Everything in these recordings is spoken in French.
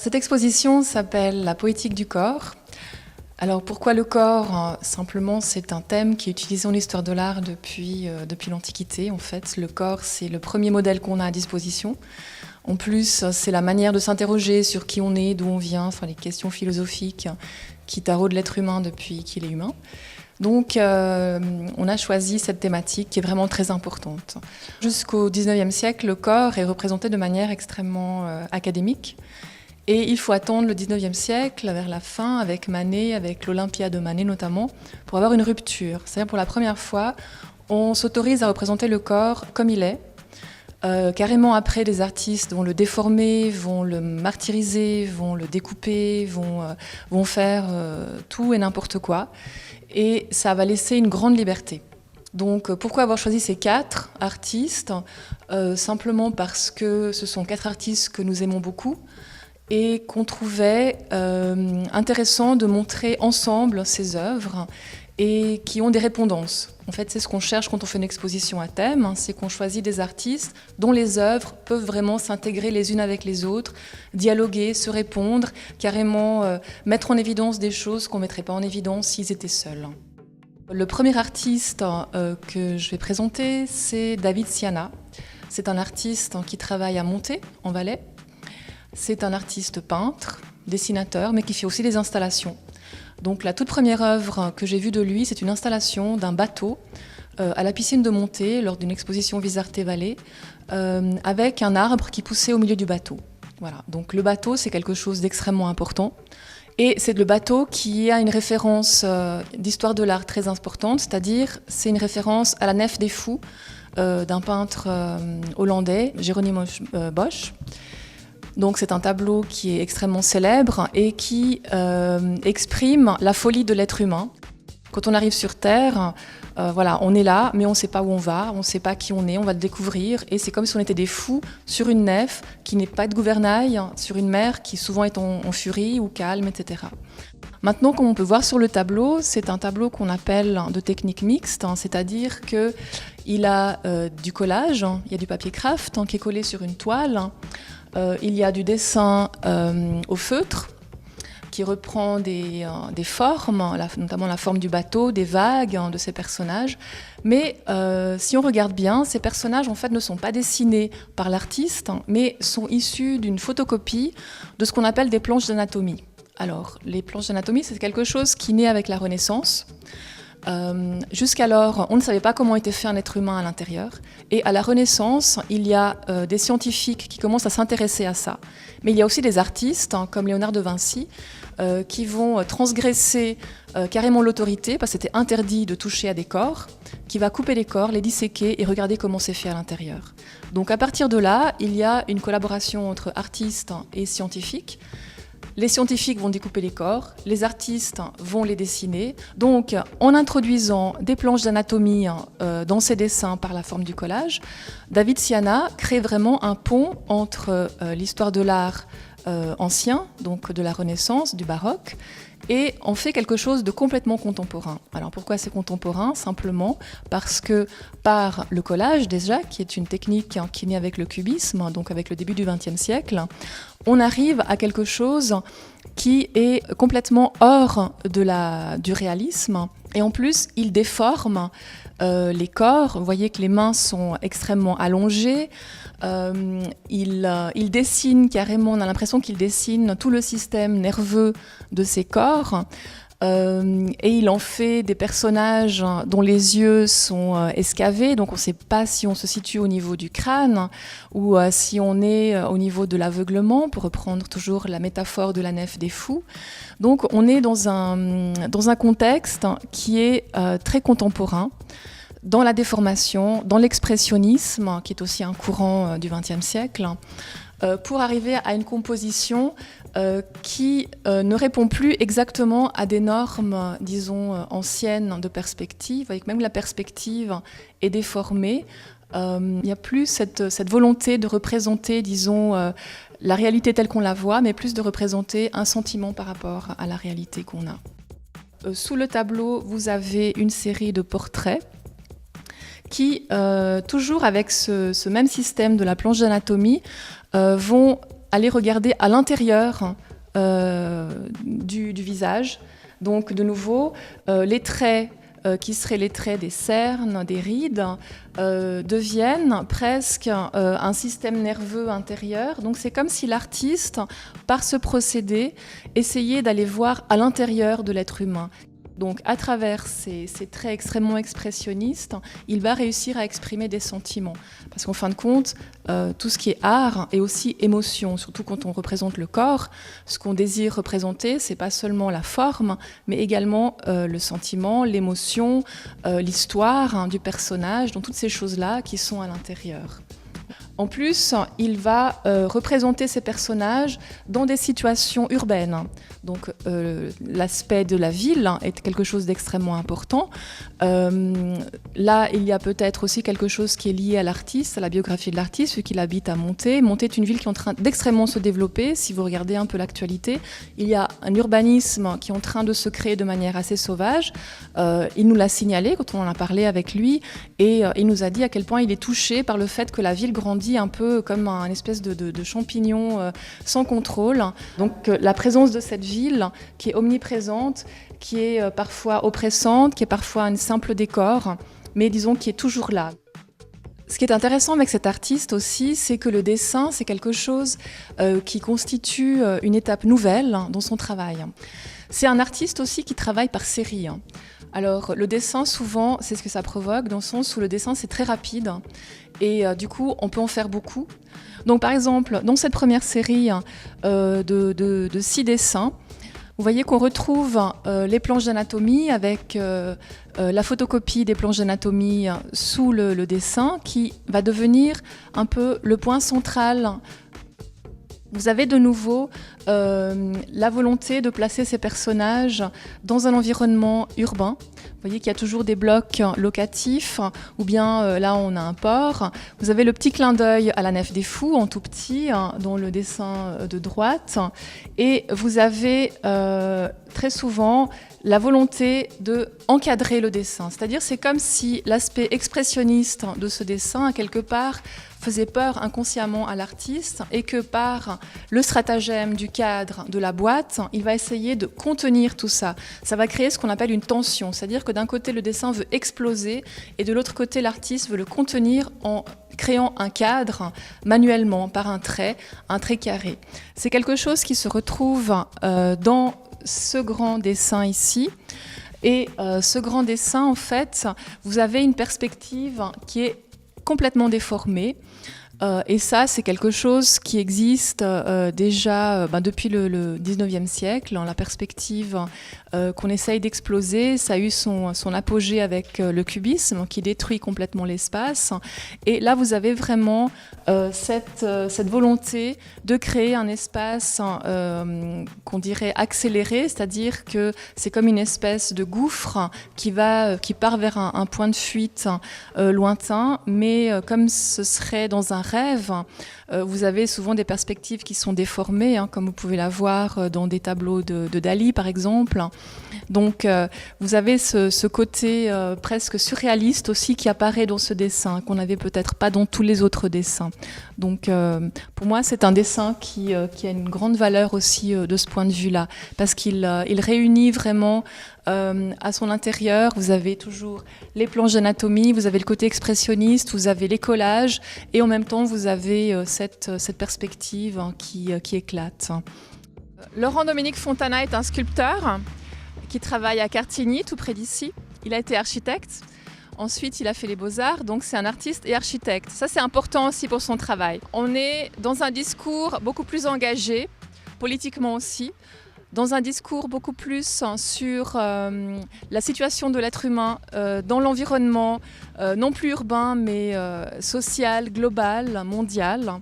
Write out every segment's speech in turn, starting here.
Cette exposition s'appelle La poétique du corps. Alors pourquoi le corps? Simplement, c'est un thème qui est utilisé en histoire de l'art depuis l'Antiquité. En fait, le corps, c'est le premier modèle qu'on a à disposition. En plus, c'est la manière de s'interroger sur qui on est, d'où on vient, enfin les questions philosophiques qui taraudent l'être humain depuis qu'il est humain. Donc, on a choisi cette thématique qui est vraiment très importante. Jusqu'au XIXe siècle, le corps est représenté de manière extrêmement académique. Et il faut attendre le XIXe siècle, vers la fin, avec Manet, avec l'Olympia de Manet notamment, pour avoir une rupture. C'est-à-dire pour la première fois, on s'autorise à représenter le corps comme il est. Carrément après, des artistes vont le déformer, vont le martyriser, vont le découper, vont faire tout et n'importe quoi. Et ça va laisser une grande liberté. Donc pourquoi avoir choisi ces 4 artistes? Simplement parce que ce sont 4 artistes que nous aimons beaucoup et qu'on trouvait intéressant de montrer ensemble ces œuvres et qui ont des répondances. En fait, c'est ce qu'on cherche quand on fait une exposition à thème, c'est qu'on choisit des artistes dont les œuvres peuvent vraiment s'intégrer les unes avec les autres, dialoguer, se répondre, carrément mettre en évidence des choses qu'on ne mettrait pas en évidence s'ils étaient seuls. Le premier artiste que je vais présenter, c'est David Siana. C'est un artiste qui travaille à Monté, en Valais. C'est un artiste peintre, dessinateur, mais qui fait aussi des installations. Donc la toute première œuvre que j'ai vue de lui, c'est une installation d'un bateau à la piscine de Monté, lors d'une exposition Visarte Vallée, avec un arbre qui poussait au milieu du bateau. Voilà. Donc le bateau, c'est quelque chose d'extrêmement important. Et c'est le bateau qui a une référence d'histoire de l'art très importante, c'est-à-dire c'est une référence à la Nef des Fous d'un peintre hollandais, Jeronimo Bosch. Donc c'est un tableau qui est extrêmement célèbre et qui exprime la folie de l'être humain. Quand on arrive sur Terre, voilà, on est là, mais on ne sait pas où on va, on ne sait pas qui on va le découvrir. Et c'est comme si on était des fous sur une nef qui n'est pas de gouvernail, sur une mer qui souvent est en furie ou calme, etc. Maintenant, comme on peut voir sur le tableau, c'est un tableau qu'on appelle de technique mixte, c'est-à-dire qu'il a du collage, il y a du papier craft qui est collé sur une toile. Il y a du dessin au feutre qui reprend des formes, notamment la forme du bateau, des vagues de ces personnages. Mais si on regarde bien, ces personnages en fait ne sont pas dessinés par l'artiste, mais sont issus d'une photocopie de ce qu'on appelle des planches d'anatomie. Alors, les planches d'anatomie, c'est quelque chose qui naît avec la Renaissance. Jusqu'alors, on ne savait pas comment était fait un être humain à l'intérieur. Et à la Renaissance, il y a des scientifiques qui commencent à s'intéresser à ça. Mais il y a aussi des artistes, comme Léonard de Vinci, qui vont transgresser carrément l'autorité, parce que c'était interdit de toucher à des corps, qui va couper les corps, les disséquer et regarder comment c'est fait à l'intérieur. Donc à partir de là, il y a une collaboration entre artistes et scientifiques. Les scientifiques vont découper les corps, les artistes vont les dessiner. Donc, en introduisant des planches d'anatomie dans ses dessins par la forme du collage, David Siana crée vraiment un pont entre l'histoire de l'art ancien, donc de la Renaissance, du baroque, et on fait quelque chose de complètement contemporain. Alors pourquoi c'est contemporain? Simplement parce que par le collage déjà, qui est une technique qui naît avec le cubisme, donc avec le début du XXe siècle, on arrive à quelque chose qui est complètement hors du réalisme. Et en plus, il déforme les corps. Vous voyez que les mains sont extrêmement allongées. Il dessine carrément, on a l'impression qu'il dessine tout le système nerveux de ces corps. Et il en fait des personnages dont les yeux sont escavés, donc on ne sait pas si on se situe au niveau du crâne ou si on est au niveau de l'aveuglement, pour reprendre toujours la métaphore de la Nef des Fous. Donc on est dans un contexte qui est très contemporain, dans la déformation, dans l'expressionnisme, qui est aussi un courant du XXe siècle, pour arriver à une composition qui ne répond plus exactement à des normes, disons, anciennes de perspective, avec même la perspective est déformée. Il n'y a plus cette volonté de représenter, disons, la réalité telle qu'on la voit, mais plus de représenter un sentiment par rapport à la réalité qu'on a. Sous le tableau, vous avez une série de portraits qui, toujours avec ce même système de la planche d'anatomie, vont aller regarder à l'intérieur du visage. Donc de nouveau, les traits qui seraient les traits des cernes, des rides, deviennent presque un système nerveux intérieur. Donc c'est comme si l'artiste, par ce procédé, essayait d'aller voir à l'intérieur de l'être humain. Donc à travers ces traits extrêmement expressionnistes, il va réussir à exprimer des sentiments. Parce qu'en fin de compte, tout ce qui est art est aussi émotion, surtout quand on représente le corps. Ce qu'on désire représenter, c'est pas seulement la forme, mais également le sentiment, l'émotion, l'histoire du personnage, donc toutes ces choses-là qui sont à l'intérieur. En plus, il va représenter ces personnages dans des situations urbaines. Donc l'aspect de la ville est quelque chose d'extrêmement important. Là, il y a peut-être aussi quelque chose qui est lié à l'artiste, à la biographie de l'artiste, vu qu'il habite à Monté. Monté est une ville qui est en train d'extrêmement se développer. Si vous regardez un peu l'actualité, il y a un urbanisme qui est en train de se créer de manière assez sauvage. Il nous l'a signalé quand on en a parlé avec lui et il nous a dit à quel point il est touché par le fait que la ville grandit un peu comme un espèce de champignon sans contrôle. Donc la présence de cette ville qui est omniprésente, qui est parfois oppressante, qui est parfois un simple décor, mais disons qui est toujours là. Ce qui est intéressant avec cet artiste aussi, c'est que le dessin, c'est quelque chose qui constitue une étape nouvelle dans son travail. C'est un artiste aussi qui travaille par série. Alors le dessin, souvent, c'est ce que ça provoque, dans le sens où le dessin, c'est très rapide et du coup, on peut en faire beaucoup. Donc par exemple, dans cette première série de 6 dessins, vous voyez qu'on retrouve les planches d'anatomie avec la photocopie des planches d'anatomie sous le dessin qui va devenir un peu le point central. Vous avez de nouveau la volonté de placer ces personnages dans un environnement urbain. Vous voyez qu'il y a toujours des blocs locatifs, ou bien là on a un port. Vous avez le petit clin d'œil à la Nef des Fous, en tout petit, dans le dessin de droite. Et vous avez très souvent la volonté de encadrer le dessin. C'est-à-dire c'est comme si l'aspect expressionniste de ce dessin, quelque part, faisait peur inconsciemment à l'artiste et que par le stratagème du cadre de la boîte, il va essayer de contenir tout ça. Ça va créer ce qu'on appelle une tension, c'est-à-dire que d'un côté le dessin veut exploser et de l'autre côté l'artiste veut le contenir en créant un cadre manuellement par un trait carré. C'est quelque chose qui se retrouve dans ce grand dessin ici. Et ce grand dessin, en fait, vous avez une perspective qui est complètement déformée. Et ça, c'est quelque chose qui existe déjà depuis le 19e siècle. La perspective qu'on essaye d'exploser, ça a eu son apogée avec le cubisme qui détruit complètement l'espace. Et là, vous avez vraiment cette volonté de créer un espace qu'on dirait accéléré, c'est-à-dire que c'est comme une espèce de gouffre qui part vers un point de fuite lointain, mais comme ce serait dans un rêve, vous avez souvent des perspectives qui sont déformées, comme vous pouvez la voir dans des tableaux de Dali, par exemple. Donc, vous avez ce côté presque surréaliste aussi qui apparaît dans ce dessin, qu'on n'avait peut-être pas dans tous les autres dessins. Donc, pour moi, c'est un dessin qui a une grande valeur aussi de ce point de vue-là, parce qu'il réunit vraiment à son intérieur, vous avez toujours les planches d'anatomie, vous avez le côté expressionniste, vous avez les collages, et en même temps, vous avez cette perspective qui éclate. Laurent-Dominique Fontana est un sculpteur qui travaille à Cartigny, tout près d'ici. Il a été architecte. Ensuite, il a fait les beaux-arts, donc c'est un artiste et architecte. Ça, c'est important aussi pour son travail. On est dans un discours beaucoup plus engagé, politiquement aussi, dans un discours beaucoup plus sur la situation de l'être humain dans l'environnement, non plus urbain, mais social, global, mondial.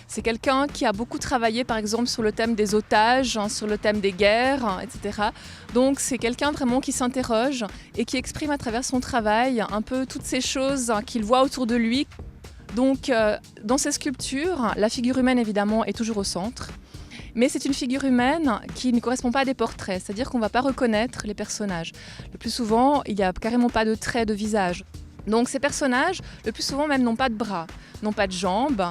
C'est quelqu'un qui a beaucoup travaillé, par exemple, sur le thème des otages, sur le thème des guerres, etc. Donc, c'est quelqu'un vraiment qui s'interroge et qui exprime à travers son travail un peu toutes ces choses qu'il voit autour de lui. Donc, dans ces sculptures, la figure humaine, évidemment, est toujours au centre. Mais c'est une figure humaine qui ne correspond pas à des portraits, c'est-à-dire qu'on ne va pas reconnaître les personnages. Le plus souvent, il n'y a carrément pas de traits de visage. Donc ces personnages, le plus souvent même, n'ont pas de bras, n'ont pas de jambes.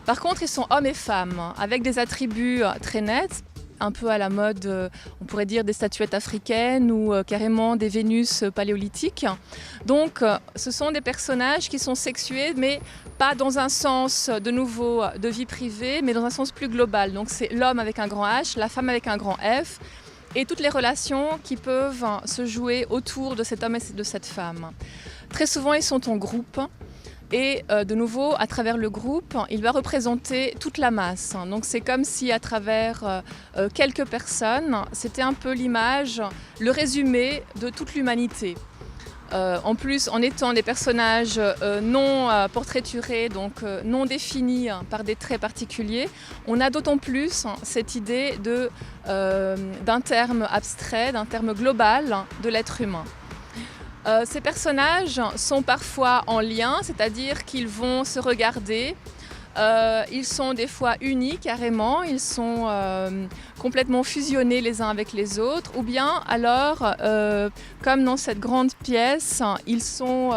Par contre, ils sont hommes et femmes, avec des attributs très nets, un peu à la mode, on pourrait dire des statuettes africaines ou carrément des Vénus paléolithiques. Donc, ce sont des personnages qui sont sexués, mais pas dans un sens, de nouveau, de vie privée, mais dans un sens plus global. Donc, c'est l'homme avec un grand H, la femme avec un grand F, et toutes les relations qui peuvent se jouer autour de cet homme et de cette femme. Très souvent, ils sont en groupe. Et de nouveau, à travers le groupe, il va représenter toute la masse. Donc c'est comme si à travers quelques personnes, c'était un peu l'image, le résumé de toute l'humanité. En plus, en étant des personnages non portraiturés, donc non définis par des traits particuliers, on a d'autant plus cette idée d'un terme abstrait, d'un terme global de l'être humain. Ces personnages sont parfois en lien, c'est-à-dire qu'ils vont se regarder. Ils sont des fois unis carrément, ils sont complètement fusionnés les uns avec les autres, ou bien alors, comme dans cette grande pièce, ils sont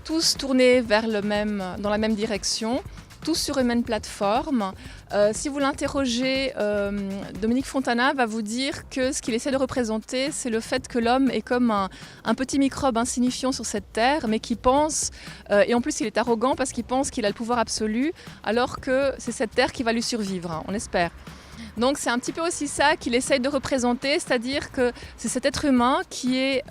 tous tournés dans la même direction, tous sur une même plateforme. Si vous l'interrogez, Dominique Fontana va vous dire que ce qu'il essaie de représenter, c'est le fait que l'homme est comme un petit microbe insignifiant sur cette terre, mais qui pense, et en plus il est arrogant parce qu'il pense qu'il a le pouvoir absolu, alors que c'est cette terre qui va lui survivre, hein, on espère. Donc c'est un petit peu aussi ça qu'il essaye de représenter, c'est-à-dire que c'est cet être humain qui est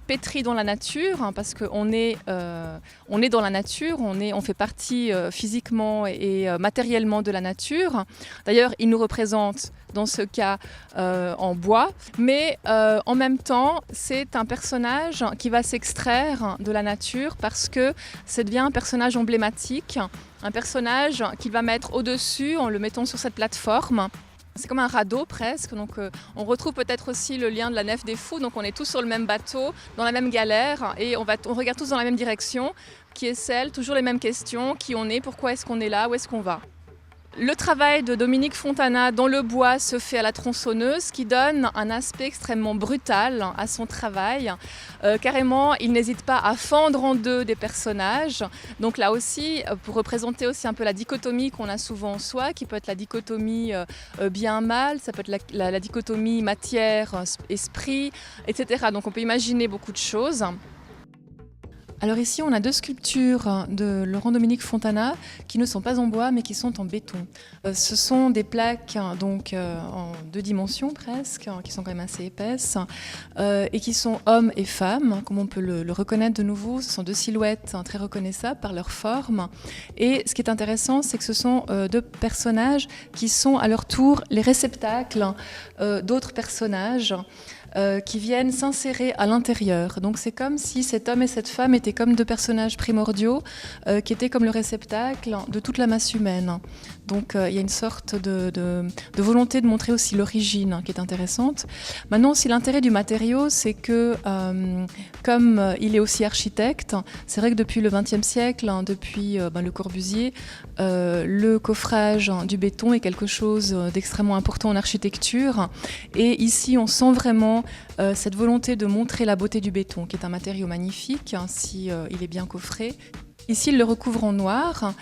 pétri dans la nature, hein, parce qu'on est dans la nature, on fait partie physiquement et matériellement de la nature. D'ailleurs, il nous représente dans ce cas en bois, mais en même temps, c'est un personnage qui va s'extraire de la nature parce que ça devient un personnage emblématique, un personnage qu'il va mettre au-dessus en le mettant sur cette plateforme. C'est comme un radeau presque, donc on retrouve peut-être aussi le lien de la nef des fous, donc on est tous sur le même bateau, dans la même galère, et on regarde tous dans la même direction, qui est celle, toujours les mêmes questions, qui on est, pourquoi est-ce qu'on est là, où est-ce qu'on va. Le travail de Dominique Fontana dans le bois se fait à la tronçonneuse, qui donne un aspect extrêmement brutal à son travail. Carrément, il n'hésite pas à fendre en deux des personnages. Donc là aussi, pour représenter aussi un peu la dichotomie qu'on a souvent en soi, qui peut être la dichotomie bien-mal, ça peut être la dichotomie matière-esprit, etc. Donc on peut imaginer beaucoup de choses. Alors ici, on a deux sculptures de Laurent-Dominique Fontana qui ne sont pas en bois mais qui sont en béton. Ce sont des plaques donc en deux dimensions presque, qui sont quand même assez épaisses et qui sont hommes et femmes, comme on peut le reconnaître de nouveau. Ce sont deux silhouettes très reconnaissables par leur forme. Et ce qui est intéressant, c'est que ce sont deux personnages qui sont à leur tour les réceptacles d'autres personnages qui viennent s'insérer à l'intérieur. Donc c'est comme si cet homme et cette femme étaient comme deux personnages primordiaux qui étaient comme le réceptacle de toute la masse humaine. Donc il y a une sorte de volonté de montrer aussi l'origine qui est intéressante. Maintenant aussi l'intérêt du matériau, c'est que comme il est aussi architecte, c'est vrai que depuis le XXe siècle, depuis Le Corbusier, le coffrage du béton est quelque chose d'extrêmement important en architecture. Et ici on sent vraiment cette volonté de montrer la beauté du béton, qui est un matériau magnifique, si il est bien coffré. Ici, il le recouvre en noir.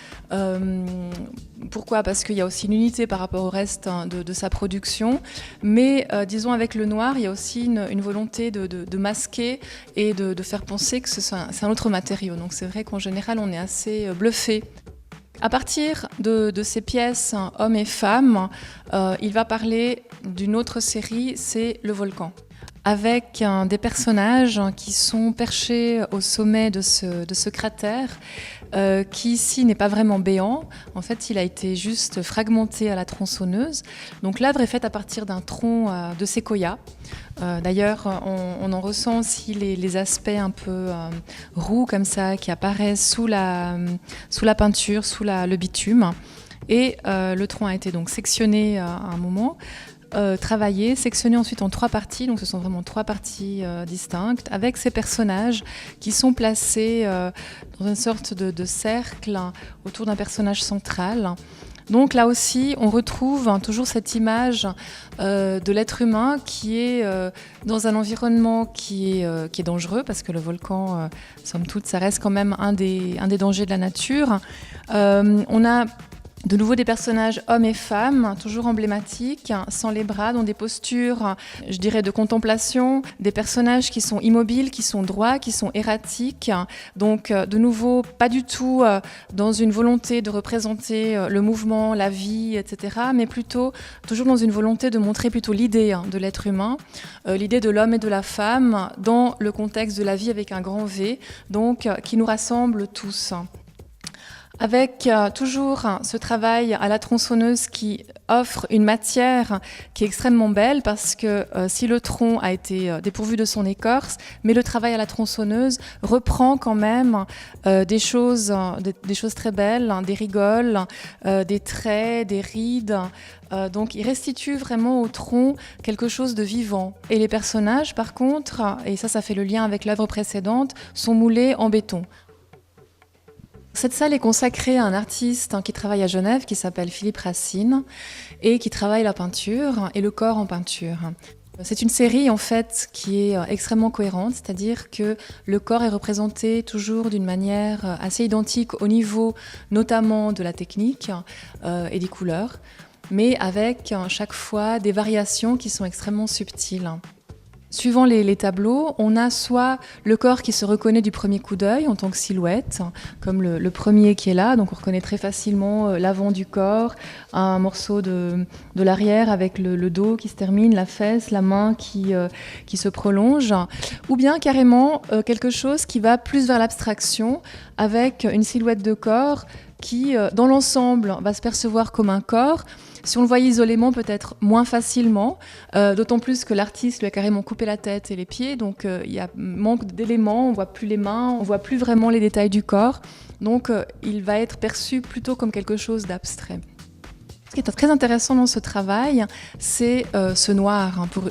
Pourquoi ? Parce qu'il y a aussi une unité par rapport au reste de sa production. Mais disons, avec le noir, il y a aussi une volonté de masquer et de faire penser que c'est un autre matériau. Donc c'est vrai qu'en général, on est assez bluffé. À partir de ces pièces, hommes et femmes, il va parler d'une autre série, c'est Le Volcan, avec des personnages qui sont perchés au sommet de ce cratère, qui ici n'est pas vraiment béant. En fait, il a été juste fragmenté à la tronçonneuse. Donc l'œuvre est faite à partir d'un tronc de séquoia. D'ailleurs, on en ressent aussi les aspects un peu roux comme ça, qui apparaissent sous la peinture, sous le bitume. Et le tronc a été donc sectionné à un moment, travaillé, sectionné ensuite en 3 parties, donc ce sont vraiment 3 parties distinctes, avec ces personnages qui sont placés dans une sorte de cercle autour d'un personnage central. Donc là aussi, on retrouve toujours cette image de l'être humain qui est dans un environnement qui est dangereux, parce que le volcan, somme toute, ça reste quand même un des dangers de la nature. On a De nouveau des personnages hommes et femmes, toujours emblématiques, sans les bras, dans des postures, je dirais, de contemplation, des personnages qui sont immobiles, qui sont droits, qui sont erratiques. Donc, de nouveau, pas du tout dans une volonté de représenter le mouvement, la vie, etc., mais plutôt toujours dans une volonté de montrer plutôt l'idée de l'être humain, l'idée de l'homme et de la femme dans le contexte de la vie avec un grand V, donc qui nous rassemble tous. Avec toujours ce travail à la tronçonneuse qui offre une matière qui est extrêmement belle parce que si le tronc a été dépourvu de son écorce, mais le travail à la tronçonneuse reprend quand même des choses très belles, des rigoles, des traits, des rides. Donc il restitue vraiment au tronc quelque chose de vivant. Et les personnages, par contre, et ça fait le lien avec l'œuvre précédente, sont moulés en béton. Cette salle est consacrée à un artiste qui travaille à Genève, qui s'appelle Philippe Racine, et qui travaille la peinture et le corps en peinture. C'est une série en fait qui est extrêmement cohérente, c'est-à-dire que le corps est représenté toujours d'une manière assez identique au niveau notamment de la technique et des couleurs, mais avec chaque fois des variations qui sont extrêmement subtiles. Suivant les tableaux, on a soit le corps qui se reconnaît du premier coup d'œil en tant que silhouette, comme le premier qui est là, donc on reconnaît très facilement l'avant du corps, un morceau de l'arrière avec le dos qui se termine, la fesse, la main qui se prolonge, ou bien carrément quelque chose qui va plus vers l'abstraction avec une silhouette de corps qui, dans l'ensemble, va se percevoir comme un corps. Si on le voyait isolément, peut-être moins facilement, d'autant plus que l'artiste lui a carrément coupé la tête et les pieds, donc il y a manque d'éléments, on ne voit plus les mains, on ne voit plus vraiment les détails du corps, donc il va être perçu plutôt comme quelque chose d'abstrait. Ce qui est très intéressant dans ce travail, c'est ce noir pour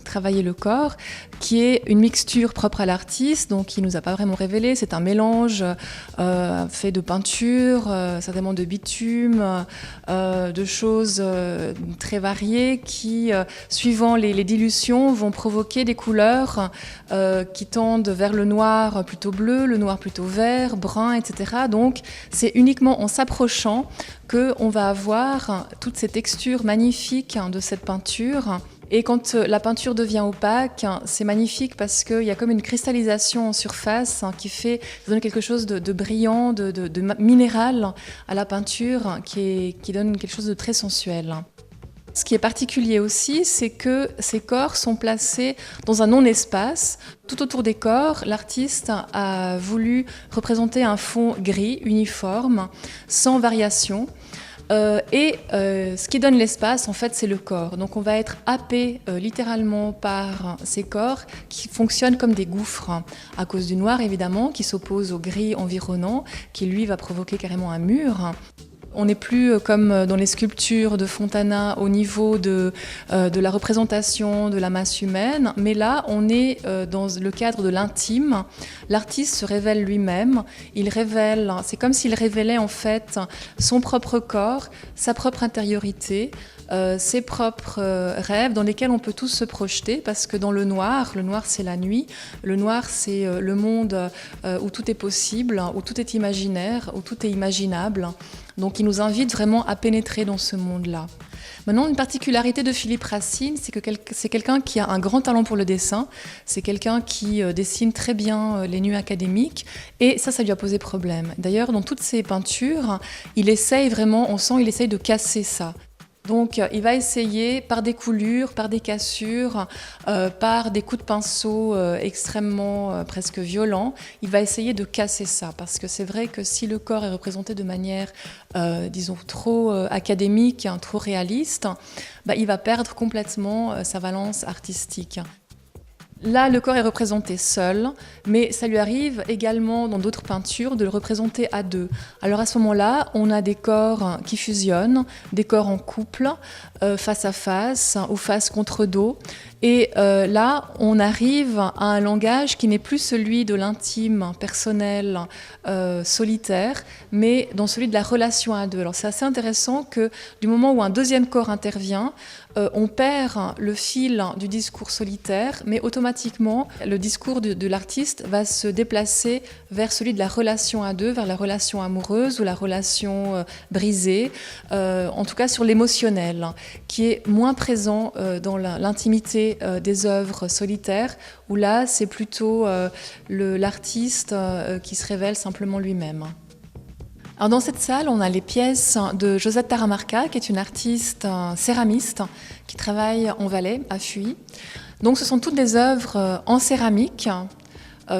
travailler le corps, qui est une mixture propre à l'artiste, donc qui ne nous a pas vraiment révélé. C'est un mélange fait de peinture, certainement de bitume, de choses très variées qui, suivant les dilutions, vont provoquer des couleurs qui tendent vers le noir plutôt bleu, le noir plutôt vert, brun, etc. Donc c'est uniquement en s'approchant qu'on va avoir toutes ces textures magnifiques de cette peinture. Et quand la peinture devient opaque, c'est magnifique parce qu'il y a comme une cristallisation en surface qui donne quelque chose de brillant, de minéral à la peinture qui donne quelque chose de très sensuel. Ce qui est particulier aussi, c'est que ces corps sont placés dans un non-espace. Tout autour des corps, l'artiste a voulu représenter un fond gris, uniforme, sans variation. Ce qui donne l'espace, en fait, c'est le corps. Donc on va être happé littéralement par ces corps qui fonctionnent comme des gouffres, à cause du noir évidemment, qui s'oppose au gris environnant, qui lui va provoquer carrément un mur. On n'est plus comme dans les sculptures de Fontana au niveau de la représentation de la masse humaine, mais là on est dans le cadre de l'intime. L'artiste se révèle lui-même, c'est comme s'il révélait en fait son propre corps, sa propre intériorité, ses propres rêves dans lesquels on peut tous se projeter, parce que dans le noir c'est la nuit, le noir c'est le monde où tout est possible, où tout est imaginaire, où tout est imaginable. Donc il nous invite vraiment à pénétrer dans ce monde-là. Maintenant, une particularité de Philippe Racine, c'est que c'est quelqu'un qui a un grand talent pour le dessin, c'est quelqu'un qui dessine très bien les nuits académiques, et ça lui a posé problème. D'ailleurs, dans toutes ses peintures, il essaye de casser ça. Donc il va essayer par des coulures, par des cassures, par des coups de pinceau extrêmement presque violents, il va essayer de casser ça. Parce que c'est vrai que si le corps est représenté de manière, disons, trop académique, trop réaliste, il va perdre complètement sa valence artistique. Là, le corps est représenté seul, mais ça lui arrive également dans d'autres peintures de le représenter à deux. Alors à ce moment-là, on a des corps qui fusionnent, des corps en couple, face à face ou face contre dos. Et là, on arrive à un langage qui n'est plus celui de l'intime, personnel, solitaire, mais dans celui de la relation à deux. Alors c'est assez intéressant que du moment où un deuxième corps intervient, on perd le fil du discours solitaire, mais automatiquement, le discours de l'artiste va se déplacer vers celui de la relation à deux, vers la relation amoureuse ou la relation brisée, en tout cas sur l'émotionnel, qui est moins présent dans l'intimité des œuvres solitaires, où là, c'est plutôt l'artiste qui se révèle simplement lui-même. Alors dans cette salle, on a les pièces de Josette Taramarca, qui est une artiste céramiste qui travaille en Valais, à Fuy. Donc ce sont toutes des œuvres en céramique,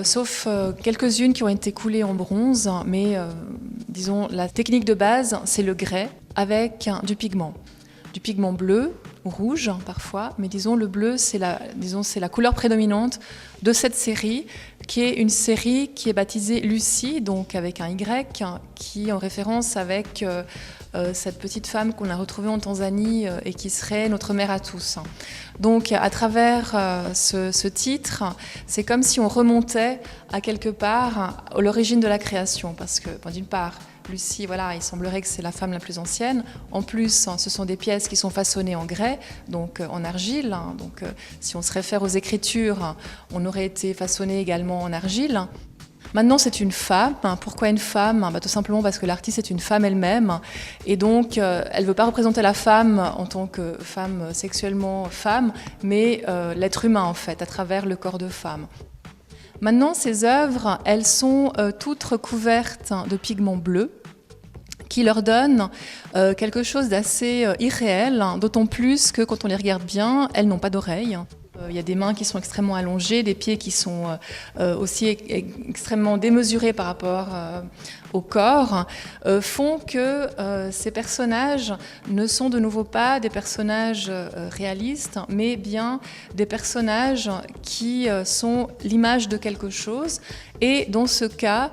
sauf quelques-unes qui ont été coulées en bronze, mais disons la technique de base, c'est le grès avec du pigment bleu ou rouge parfois, mais disons le bleu, c'est la couleur prédominante de cette série, qui est une série qui est baptisée Lucie, donc avec un Y, qui est en référence avec cette petite femme qu'on a retrouvée en Tanzanie et qui serait notre mère à tous. Donc à travers ce titre, c'est comme si on remontait à quelque part à l'origine de la création, parce que d'une part, Lucie, voilà, il semblerait que c'est la femme la plus ancienne. En plus, ce sont des pièces qui sont façonnées en grès, donc en argile. Donc, si on se réfère aux écritures, on aurait été façonné également en argile. Maintenant, c'est une femme. Pourquoi une femme ? Tout simplement parce que l'artiste est une femme elle-même. Et donc, elle ne veut pas représenter la femme en tant que femme sexuellement femme, mais l'être humain, en fait, à travers le corps de femme. Maintenant, ces œuvres, elles sont toutes recouvertes de pigments bleus qui leur donnent quelque chose d'assez irréel, d'autant plus que quand on les regarde bien, elles n'ont pas d'oreilles. Il y a des mains qui sont extrêmement allongées, des pieds qui sont aussi extrêmement démesurés par rapport au corps, font que ces personnages ne sont de nouveau pas des personnages réalistes, mais bien des personnages qui sont l'image de quelque chose. Et dans ce cas,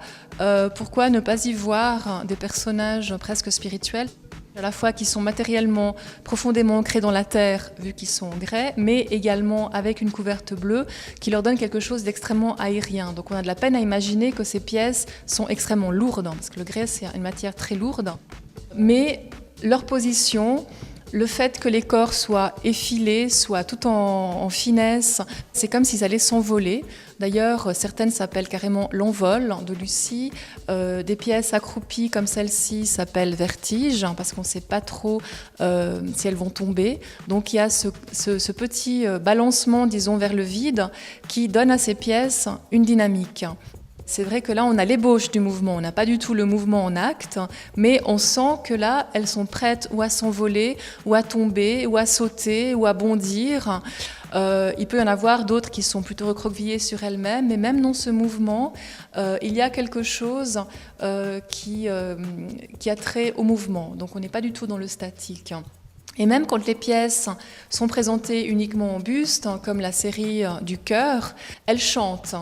pourquoi ne pas y voir des personnages presque spirituels ? À la fois qui sont matériellement profondément ancrés dans la terre, vu qu'ils sont en grès, mais également avec une couverte bleue qui leur donne quelque chose d'extrêmement aérien. Donc on a de la peine à imaginer que ces pièces sont extrêmement lourdes, parce que le grès c'est une matière très lourde. Mais leur position, le fait que les corps soient effilés, soient tout en finesse, c'est comme s'ils allaient s'envoler. D'ailleurs, certaines s'appellent carrément l'envol de Lucie. Des pièces accroupies comme celle-ci s'appellent vertige, parce qu'on ne sait pas trop si elles vont tomber. Donc il y a ce petit balancement, disons, vers le vide qui donne à ces pièces une dynamique. C'est vrai que là, on a l'ébauche du mouvement, on n'a pas du tout le mouvement en acte, mais on sent que là, elles sont prêtes ou à s'envoler, ou à tomber, ou à sauter, ou à bondir. Il peut y en avoir d'autres qui sont plutôt recroquevillées sur elles-mêmes, mais même dans ce mouvement, il y a quelque chose qui a trait au mouvement. Donc on n'est pas du tout dans le statique. Et même quand les pièces sont présentées uniquement en buste, comme la série du chœur, elles chantent.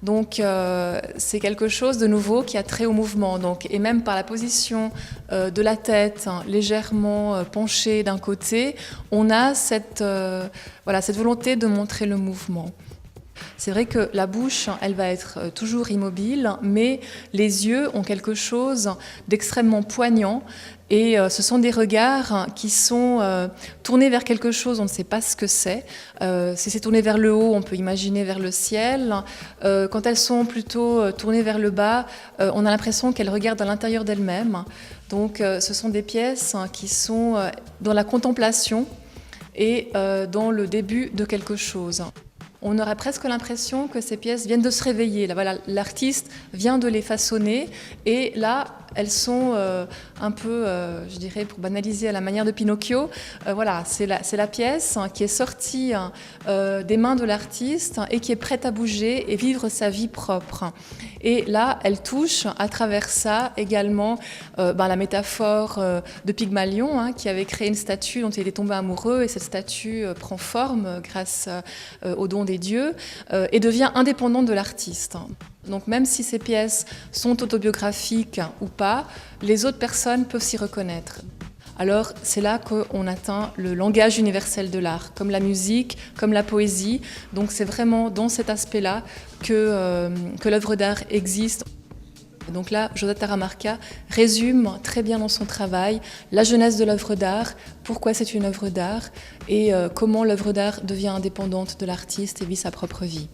Donc c'est quelque chose de nouveau qui a trait au mouvement. Donc, et même par la position de la tête légèrement penchée d'un côté, on a cette volonté de montrer le mouvement. C'est vrai que la bouche, elle va être toujours immobile, mais les yeux ont quelque chose d'extrêmement poignant. Et ce sont des regards qui sont tournés vers quelque chose, on ne sait pas ce que c'est. Si c'est tourné vers le haut, on peut imaginer vers le ciel. Quand elles sont plutôt tournées vers le bas, on a l'impression qu'elles regardent à l'intérieur d'elles-mêmes. Donc ce sont des pièces qui sont dans la contemplation et dans le début de quelque chose. On aurait presque l'impression que ces pièces viennent de se réveiller. Là, voilà, l'artiste vient de les façonner et là, elles sont un peu, je dirais, pour banaliser à la manière de Pinocchio, voilà, c'est la pièce qui est sortie des mains de l'artiste et qui est prête à bouger et vivre sa vie propre. Et là, elle touche à travers ça également la métaphore de Pygmalion, qui avait créé une statue dont il est tombé amoureux, et cette statue prend forme grâce au don des dieux et devient indépendante de l'artiste. Donc même si ces pièces sont autobiographiques ou pas, les autres personnes peuvent s'y reconnaître. alors c'est là qu'on atteint le langage universel de l'art, comme la musique, comme la poésie. Donc c'est vraiment dans cet aspect-là que l'œuvre d'art existe. Donc là, Josette Taramarca résume très bien dans son travail la genèse de l'œuvre d'art, pourquoi c'est une œuvre d'art et comment l'œuvre d'art devient indépendante de l'artiste et vit sa propre vie.